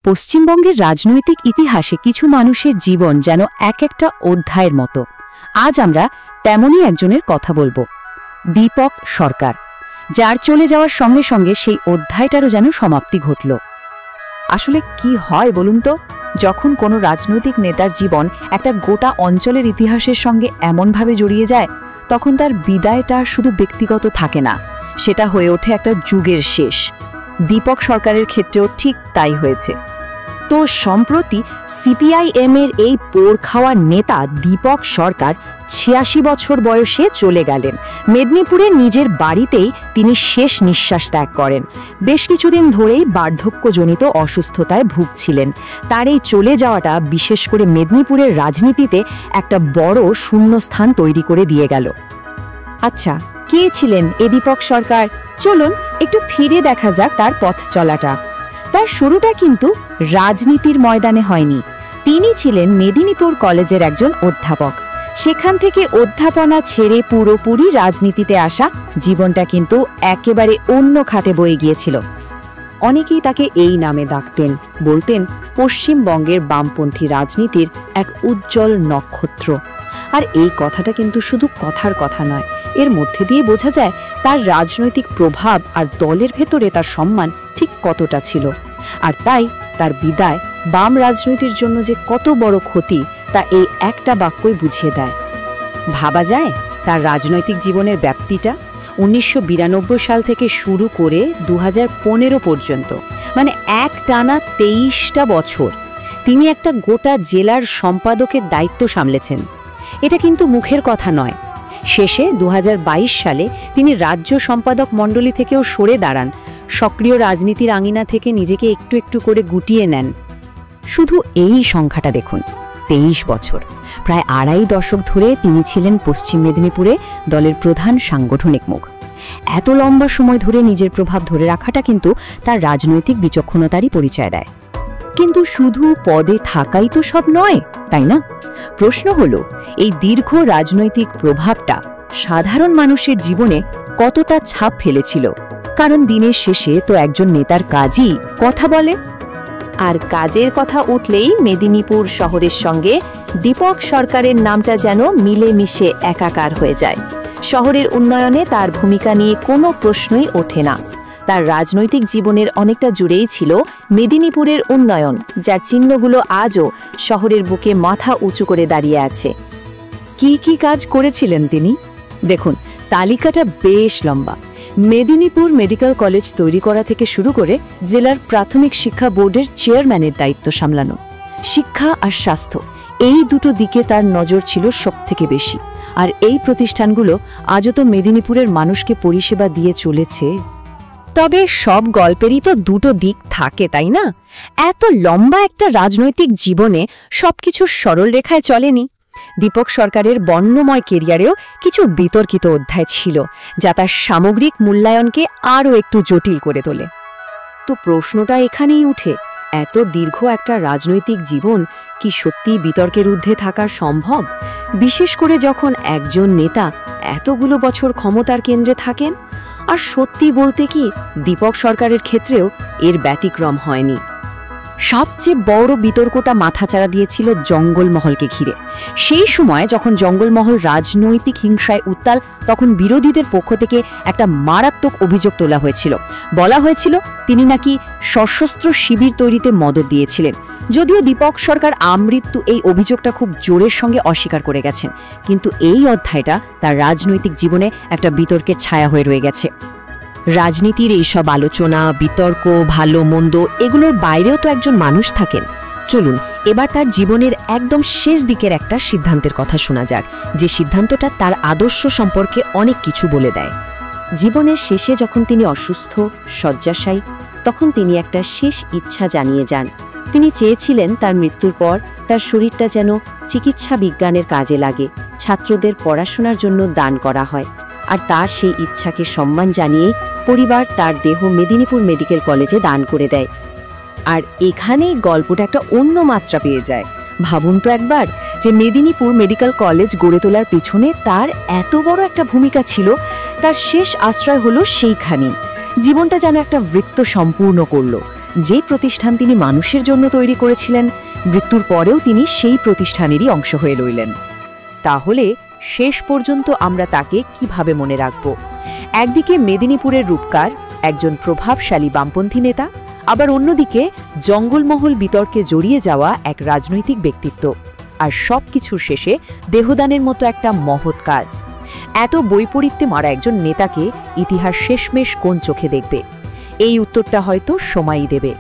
পশ্চিমবঙ্গের রাজনৈতিক ইতিহাসে কিছু মানুষের জীবন যেন এক একটা অধ্যায়ের মতো। আজ আমরা তেমনই একজনের কথা বলবো, দীপক সরকার, যার চলে যাওয়ার সঙ্গে সঙ্গে সেই অধ্যায়টারও যেন সমাপ্তি ঘটল। আসলে কি হয় বলুন তো, যখন কোনো রাজনৈতিক নেতার জীবন একটা গোটা অঞ্চলের ইতিহাসের সঙ্গে এমনভাবে জড়িয়ে যায়, তখন তার বিদায়টা শুধু ব্যক্তিগত থাকে না, সেটা হয়ে ওঠে একটা যুগের শেষ। দীপক সরকারের ক্ষেত্রেও ঠিক তাই হয়েছে। তো সম্প্রতি সিপিআইএম এর এই পোড় খাওয়া নেতা দীপক সরকার ৮৬ বছর বয়সে চলে গেলেন। মেদিনীপুরের নিজের বাড়িতেই তিনি শেষ নিঃশ্বাস ত্যাগ করেন। বেশ কিছুদিন ধরেই বার্ধক্যজনিত অসুস্থতায় ভুগছিলেন। তার এই চলে যাওয়াটা বিশেষ করে মেদিনীপুরের রাজনীতিতে একটা বড় শূন্যস্থান তৈরি করে দিয়ে গেল। আচ্ছা, কে ছিলেন এ দীপক সরকার? চলুন একটু ফিরে দেখা যাক তার পথ চলাটা। তার শুরুটা কিন্তু রাজনীতির ময়দানে হয়নি। তিনি ছিলেন মেদিনীপুর কলেজের একজন অধ্যাপক। সেখান থেকে অধ্যাপনা ছেড়ে পুরোপুরি রাজনীতিতে আসা জীবনটা কিন্তু একেবারে অন্য খাতে বয়ে গিয়েছিল। অনেকেই তাকে এই নামে ডাকতেন, বলতেন পশ্চিমবঙ্গের বামপন্থী রাজনীতির এক উজ্জ্বল নক্ষত্র। আর এই কথাটা কিন্তু শুধু কথার কথা নয়, এর মধ্যে দিয়ে বোঝা যায় তার রাজনৈতিক প্রভাব আর দলের ভেতরে তার সম্মান ঠিক কতটা ছিল। আর তাই তার বিদায় বাম রাজনীতির জন্য যে কত বড় ক্ষতি, তা এই একটা বাক্যই বুঝিয়ে দেয়। ভাবা যায় তার রাজনৈতিক জীবনের ব্যাপ্তিটা ১৯৯২ সাল থেকে শুরু করে ২০১৫ পর্যন্ত, মানে এক টানা ২৩টা বছর তিনি একটা গোটা জেলার সম্পাদকের দায়িত্ব সামলেছেন। এটা কিন্তু মুখের কথা নয়। শেষে ২০২২ সালে তিনি রাজ্য সম্পাদক মণ্ডলী থেকেও সরে দাঁড়ান, সক্রিয় রাজনীতির আঙিনা থেকে নিজেকে একটু একটু করে গুটিয়ে নেন। শুধু এই সংখ্যাটা দেখুন, ২৩ বছর, প্রায় আড়াই দশক ধরে তিনি ছিলেন পশ্চিম মেদিনীপুরে দলের প্রধান সাংগঠনিক মুখ। এত লম্বা সময় ধরে নিজের প্রভাব ধরে রাখাটা কিন্তু তার রাজনৈতিক বিচক্ষণতারই পরিচয় দেয়। কিন্তু শুধু পদে থাকাই তো সব নয়, তাই না? প্রশ্ন হলো, এই দীর্ঘ রাজনৈতিক প্রভাবটা সাধারণ মানুষের জীবনে কতটা ছাপ ফেলেছিল? কারণ দিনের শেষে তো একজন নেতার কাজই কথা বলে। আর কাজের কথা উঠলেই মেদিনীপুর শহরের সঙ্গে দীপক সরকারের নামটা যেন মিলেমিশে একাকার হয়ে যায়। শহরের উন্নয়নে তার ভূমিকা নিয়ে কোনো প্রশ্নই ওঠে না। তার রাজনৈতিক জীবনের অনেকটা জুড়েই ছিল মেদিনীপুরের উন্নয়ন, যার চিহ্নগুলো আজও শহরের বুকে মাথা উঁচু করে দাঁড়িয়ে আছে। কি কি কাজ করেছিলেন তিনি? দেখুন, তালিকাটা বেশ লম্বা। মেদিনীপুর মেডিকেল কলেজ তৈরি করা থেকে শুরু করে জেলার প্রাথমিক শিক্ষা বোর্ডের চেয়ারম্যানের দায়িত্ব সামলানো। শিক্ষা আর স্বাস্থ্য, এই দুটো দিকে তার নজর ছিল সবথেকে বেশি। আর এই প্রতিষ্ঠানগুলো আজও তো মেদিনীপুরের মানুষকে পরিষেবা দিয়ে চলেছে। তবে সব গল্পেরই তো দুটো দিক থাকে, তাই না? এত লম্বা একটা রাজনৈতিক জীবনে সবকিছু সরল রেখায় চলেনি। দীপক সরকারের বর্ণময় কেরিয়ারেও কিছু বিতর্কিত অধ্যায় ছিল, যা তার সামগ্রিক মূল্যায়নকে আরও একটু জটিল করে তোলে। তো প্রশ্নটা এখানেই উঠে, এত দীর্ঘ একটা রাজনৈতিক জীবন কি সত্যি বিতর্কের ঊর্ধ্বে থাকা সম্ভব? বিশেষ করে যখন একজন নেতা এতগুলো বছর ক্ষমতার কেন্দ্রে থাকেন। আর সত্যি বলতে কি, দীপক সরকারের ক্ষেত্রেও এর ব্যতিক্রম হয়নি। সবচেয়ে বড় বিতর্কটা মাথাচাড়া দিয়েছিল জঙ্গলমহলকে ঘিরে। সেই সময় যখন জঙ্গলমহল রাজনৈতিক হিংসায় উত্তাল, তখন বিরোধীদের পক্ষ থেকে একটা মারাত্মক অভিযোগ তোলা হয়েছিল। বলা হয়েছিল তিনি নাকি সশস্ত্র শিবির তৈরিতে মদত দিয়েছিলেন। যদিও দীপক সরকার আমৃত্যু এই অভিযোগটা খুব জোরের সঙ্গে অস্বীকার করে গেছেন, কিন্তু এই অধ্যায়টা তার রাজনৈতিক জীবনে একটা বিতর্কের ছায়া হয়ে রয়ে গেছে। রাজনীতির এইসব আলোচনা, বিতর্ক, ভালো মন্দ, এগুলোর বাইরেও তো একজন মানুষ থাকেন। চলুন এবার তার জীবনের একদম শেষ দিকের একটা সিদ্ধান্তের কথা শোনা যাক, যে সিদ্ধান্তটা তার আদর্শ সম্পর্কে অনেক কিছু বলে দেয়। জীবনের শেষে যখন তিনি অসুস্থ, শয্যাশায়ী, তখন তিনি একটা শেষ ইচ্ছা জানিয়ে যান। তিনি চেয়েছিলেন তার মৃত্যুর পর তার শরীরটা যেন চিকিৎসা বিজ্ঞানের কাজে লাগে, ছাত্রদের পড়াশোনার জন্য দান করা হয়। আর তার সেই ইচ্ছাকে সম্মান জানিয়ে পরিবার তার দেহ মেদিনীপুর মেডিকেল কলেজে দান করে দেয়। আর এখানেই গল্পটা একটা অন্য মাত্রা পেয়ে যায়। ভাবুন তো একবার, যে মেদিনীপুর মেডিকেল কলেজ গড়ে তোলার পেছনে তার এত বড় একটা ভূমিকা ছিল, তার শেষ আশ্রয় হলো সেইখানেই। জীবনটা যেন একটা বৃত্ত সম্পূর্ণ করল। যে প্রতিষ্ঠান তিনি মানুষের জন্য তৈরি করেছিলেন, মৃত্যুর পরেও তিনি সেই প্রতিষ্ঠানেরই অংশ হয়ে রইলেন। তাহলে শেষ পর্যন্ত আমরা তাকে কিভাবে মনে রাখব? একদিকে মেদিনীপুরের রূপকার, একজন প্রভাবশালী বামপন্থী নেতা, আবার অন্যদিকে জঙ্গলমহল বিতর্কে জড়িয়ে যাওয়া এক রাজনৈতিক ব্যক্তিত্ব, আর সবকিছুর শেষে দেহদানের মতো একটা মহৎ কাজ। এত বৈপরীত্যে মারা একজন নেতাকে ইতিহাস শেষমেশ কোন চোখে দেখবে? এই উত্তরটা হয়তো সময়ই দেবে।